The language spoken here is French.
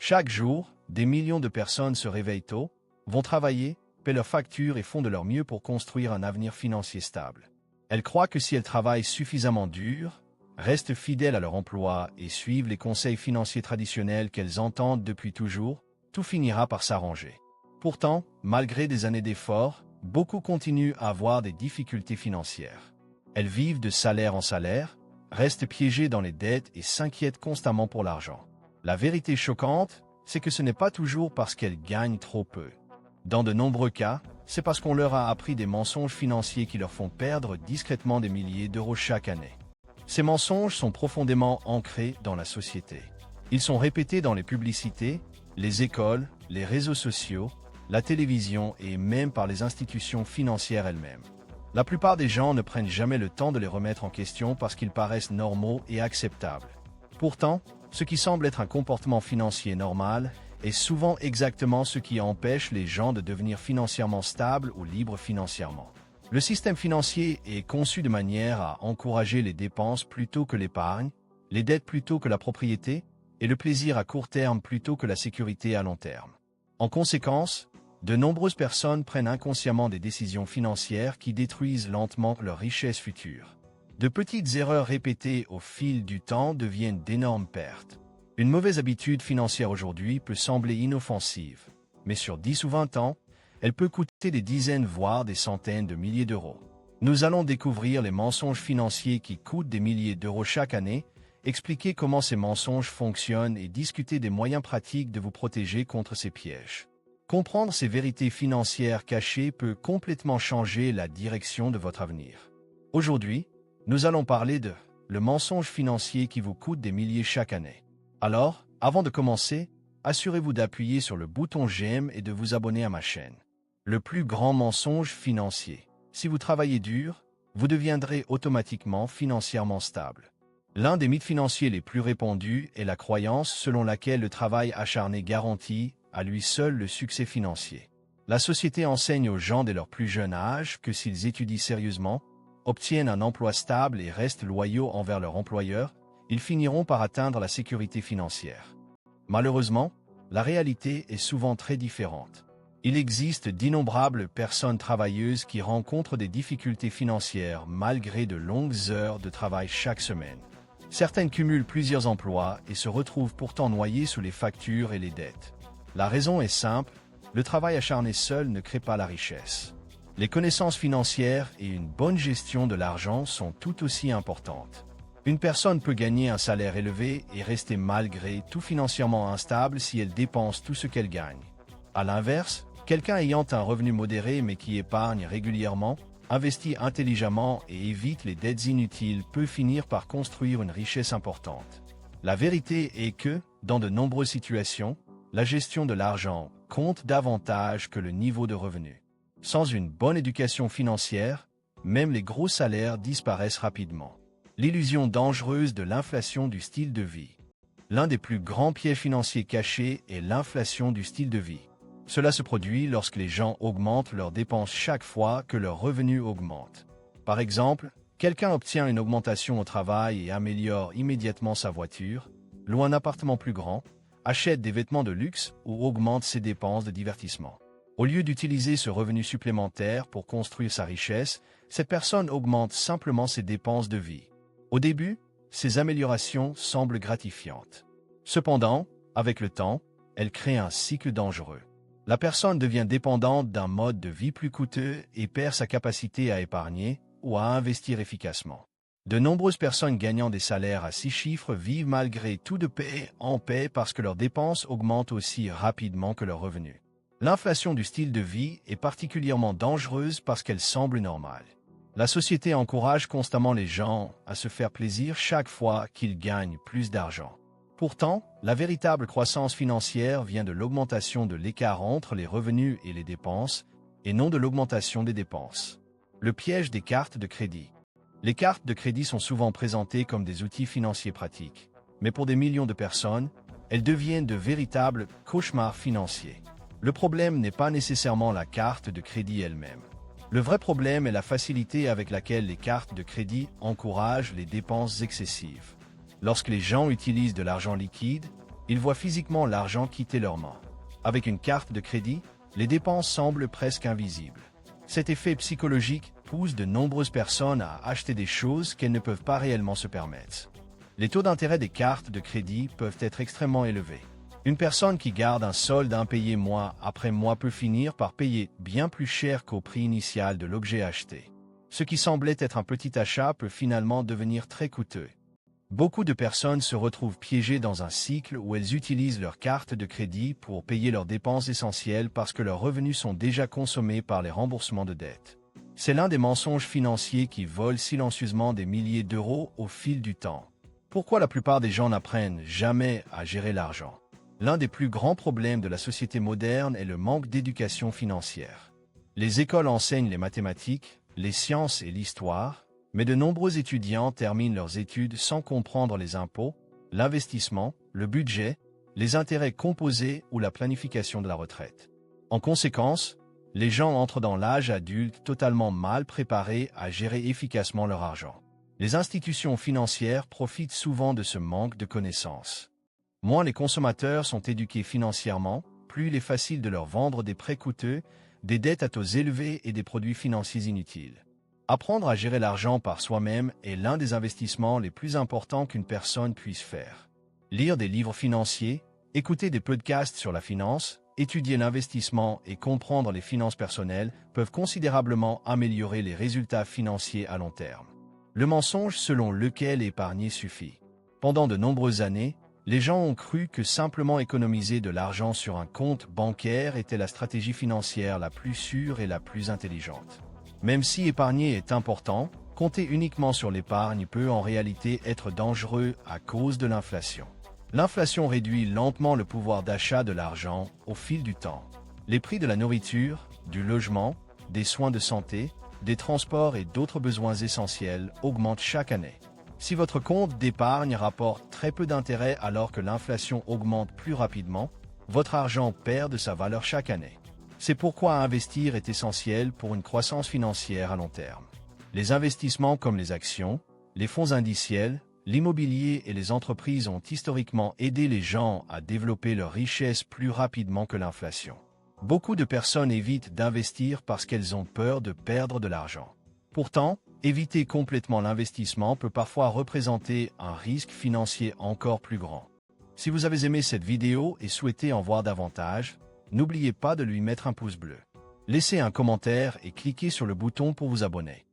Chaque jour, des millions de personnes se réveillent tôt, vont travailler, paient leurs factures et font de leur mieux pour construire un avenir financier stable. Elles croient que si elles travaillent suffisamment dur, restent fidèles à leur emploi et suivent les conseils financiers traditionnels qu'elles entendent depuis toujours, tout finira par s'arranger. Pourtant, malgré des années d'efforts, beaucoup continuent à avoir des difficultés financières. Elles vivent de salaire en salaire, restent piégées dans les dettes et s'inquiètent constamment pour l'argent. La vérité choquante, c'est que ce n'est pas toujours parce qu'elles gagnent trop peu. Dans de nombreux cas, c'est parce qu'on leur a appris des mensonges financiers qui leur font perdre discrètement des milliers d'euros chaque année. Ces mensonges sont profondément ancrés dans la société. Ils sont répétés dans les publicités, les écoles, les réseaux sociaux, la télévision et même par les institutions financières elles-mêmes. La plupart des gens ne prennent jamais le temps de les remettre en question parce qu'ils paraissent normaux et acceptables. Pourtant, ce qui semble être un comportement financier normal est souvent exactement ce qui empêche les gens de devenir financièrement stables ou libres financièrement. Le système financier est conçu de manière à encourager les dépenses plutôt que l'épargne, les dettes plutôt que la propriété, et le plaisir à court terme plutôt que la sécurité à long terme. En conséquence, de nombreuses personnes prennent inconsciemment des décisions financières qui détruisent lentement leur richesse future. De petites erreurs répétées au fil du temps deviennent d'énormes pertes. Une mauvaise habitude financière aujourd'hui peut sembler inoffensive, mais sur 10 ou 20 ans, elle peut coûter des dizaines voire des centaines de milliers d'euros. Nous allons découvrir les mensonges financiers qui coûtent des milliers d'euros chaque année, expliquer comment ces mensonges fonctionnent et discuter des moyens pratiques de vous protéger contre ces pièges. Comprendre ces vérités financières cachées peut complètement changer la direction de votre avenir. Aujourd'hui, nous allons parler de le mensonge financier qui vous coûte des milliers chaque année. Alors, avant de commencer, assurez-vous d'appuyer sur le bouton j'aime et de vous abonner à ma chaîne. Le plus grand mensonge financier. Si vous travaillez dur, vous deviendrez automatiquement financièrement stable. L'un des mythes financiers les plus répandus est la croyance selon laquelle le travail acharné garantit à lui seul le succès financier. La société enseigne aux gens dès leur plus jeune âge que s'ils étudient sérieusement, obtiennent un emploi stable et restent loyaux envers leur employeur, ils finiront par atteindre la sécurité financière. Malheureusement, la réalité est souvent très différente. Il existe d'innombrables personnes travailleuses qui rencontrent des difficultés financières malgré de longues heures de travail chaque semaine. Certaines cumulent plusieurs emplois et se retrouvent pourtant noyées sous les factures et les dettes. La raison est simple, le travail acharné seul ne crée pas la richesse. Les connaissances financières et une bonne gestion de l'argent sont tout aussi importantes. Une personne peut gagner un salaire élevé et rester malgré tout financièrement instable si elle dépense tout ce qu'elle gagne. À l'inverse, quelqu'un ayant un revenu modéré mais qui épargne régulièrement, investit intelligemment et évite les dettes inutiles peut finir par construire une richesse importante. La vérité est que, dans de nombreuses situations, la gestion de l'argent compte davantage que le niveau de revenu. Sans une bonne éducation financière, même les gros salaires disparaissent rapidement. L'illusion dangereuse de l'inflation du style de vie. L'un des plus grands pièges financiers cachés est l'inflation du style de vie. Cela se produit lorsque les gens augmentent leurs dépenses chaque fois que leurs revenus augmentent. Par exemple, quelqu'un obtient une augmentation au travail et améliore immédiatement sa voiture, loue un appartement plus grand, achète des vêtements de luxe ou augmente ses dépenses de divertissement. Au lieu d'utiliser ce revenu supplémentaire pour construire sa richesse, cette personne augmente simplement ses dépenses de vie. Au début, ces améliorations semblent gratifiantes. Cependant, avec le temps, elles créent un cycle dangereux. La personne devient dépendante d'un mode de vie plus coûteux et perd sa capacité à épargner ou à investir efficacement. De nombreuses personnes gagnant des salaires à 6 chiffres vivent malgré tout de paix en paix parce que leurs dépenses augmentent aussi rapidement que leurs revenus. L'inflation du style de vie est particulièrement dangereuse parce qu'elle semble normale. La société encourage constamment les gens à se faire plaisir chaque fois qu'ils gagnent plus d'argent. Pourtant, la véritable croissance financière vient de l'augmentation de l'écart entre les revenus et les dépenses, et non de l'augmentation des dépenses. Le piège des cartes de crédit. Les cartes de crédit sont souvent présentées comme des outils financiers pratiques, mais pour des millions de personnes, elles deviennent de véritables cauchemars financiers. Le problème n'est pas nécessairement la carte de crédit elle-même. Le vrai problème est la facilité avec laquelle les cartes de crédit encouragent les dépenses excessives. Lorsque les gens utilisent de l'argent liquide, Ils voient physiquement l'argent quitter leurs mains. Avec une carte de crédit, les dépenses semblent presque invisibles. Cet effet psychologique pousse de nombreuses personnes à acheter des choses qu'elles ne peuvent pas réellement se permettre. Les taux d'intérêt des cartes de crédit peuvent être extrêmement élevés. Une personne qui garde un solde impayé mois après mois peut finir par payer bien plus cher qu'au prix initial de l'objet acheté. Ce qui semblait être un petit achat peut finalement devenir très coûteux. Beaucoup de personnes se retrouvent piégées dans un cycle où elles utilisent leur carte de crédit pour payer leurs dépenses essentielles parce que leurs revenus sont déjà consommés par les remboursements de dettes. C'est l'un des mensonges financiers qui volent silencieusement des milliers d'euros au fil du temps. Pourquoi la plupart des gens n'apprennent jamais à gérer l'argent? L'un des plus grands problèmes de la société moderne est le manque d'éducation financière. Les écoles enseignent les mathématiques, les sciences et l'histoire, mais de nombreux étudiants terminent leurs études sans comprendre les impôts, l'investissement, le budget, les intérêts composés ou la planification de la retraite. En conséquence, les gens entrent dans l'âge adulte totalement mal préparés à gérer efficacement leur argent. Les institutions financières profitent souvent de ce manque de connaissances. Moins les consommateurs sont éduqués financièrement, plus il est facile de leur vendre des prêts coûteux, des dettes à taux élevés et des produits financiers inutiles. Apprendre à gérer l'argent par soi-même est l'un des investissements les plus importants qu'une personne puisse faire. Lire des livres financiers, écouter des podcasts sur la finance, étudier l'investissement et comprendre les finances personnelles peuvent considérablement améliorer les résultats financiers à long terme. Le mensonge selon lequel épargner suffit. Pendant de nombreuses années, les gens ont cru que simplement économiser de l'argent sur un compte bancaire était la stratégie financière la plus sûre et la plus intelligente. Même si épargner est important, compter uniquement sur l'épargne peut en réalité être dangereux à cause de l'inflation. L'inflation réduit lentement le pouvoir d'achat de l'argent au fil du temps. Les prix de la nourriture, du logement, des soins de santé, des transports et d'autres besoins essentiels augmentent chaque année. Si votre compte d'épargne rapporte très peu d'intérêt alors que l'inflation augmente plus rapidement, votre argent perd de sa valeur chaque année. C'est pourquoi investir est essentiel pour une croissance financière à long terme. Les investissements comme les actions, les fonds indiciels, l'immobilier et les entreprises ont historiquement aidé les gens à développer leur richesse plus rapidement que l'inflation. Beaucoup de personnes évitent d'investir parce qu'elles ont peur de perdre de l'argent. Pourtant, éviter complètement l'investissement peut parfois représenter un risque financier encore plus grand. Si vous avez aimé cette vidéo et souhaitez en voir davantage, n'oubliez pas de lui mettre un pouce bleu. Laissez un commentaire et cliquez sur le bouton pour vous abonner.